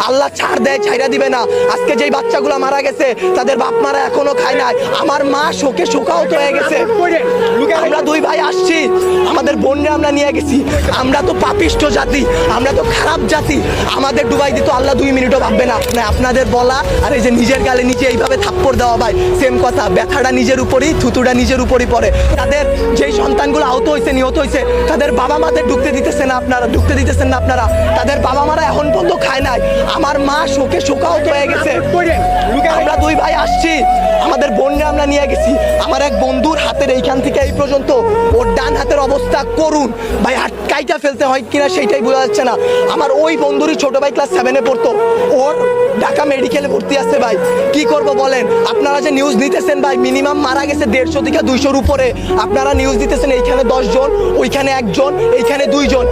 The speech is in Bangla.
আল্লাহ ছাড় দেয়, ছাইরা দিবে না। আজকে যেই বাচ্চাগুলো মারা গেছে তাদের বাপ মারা এখনো খায় নাই। আমার মা শোকে শোকাহত হয়ে গেছে। আমরা দুই ভাই আসছি, আমাদের বোনরা আমরা নিয়ে গেছি। আমরা তো পাপিষ্ঠ জাতি, আমরা তো খারাপ জাতি। আমাদের ডুবাই দিত আল্লাহ 2 মিনিটও ভাববে না। আপনাদের বলা আর এই যে নিজের গালে নিচে এইভাবে থাপ্পড় দেওয়া ভাই সেম কথা। ব্যথাটা নিজের উপরই, থুতুটা নিজের উপরই পড়ে। তাদের যেই সন্তানগুলো আহত হয়েছে, নিহত হয়েছে, তাদের বাবা মাদের ঢুকতে দিতেছেন না আপনারা, ঢুকতে দিতেছেন না আপনারা। তাদের বাবা মারা এখন পর্যন্ত খায় নাই। আমার মা শোকে শোকাহত হয়ে গেছে। আমরা দুই ভাই আসছি, আমাদের বোনরা আমরা নিয়ে গেছি। আমার এক বন্ধুর হাতের এইখান থেকে এই পর্যন্ত ওর ডান হাতের অবস্থা করুন ভাই, হাত কাইটা ফেলতে হয় কিনা সেইটাই বোঝা যাচ্ছে না। আমার ওই বন্ধুরই ছোট ভাই ক্লাস 7-এ পড়তো, ওর ঢাকা মেডিকেলে ভর্তি আছে ভাই। কি করব বলেন? আপনারা যে নিউজ নিতেছেন ভাই, মিনিমাম মারা গেছে 150 থেকে 200-র উপরে। আপনারা নিউজ দিতেছেন এইখানে 10 জন, ওইখানে 1 জন, এইখানে 2 জন।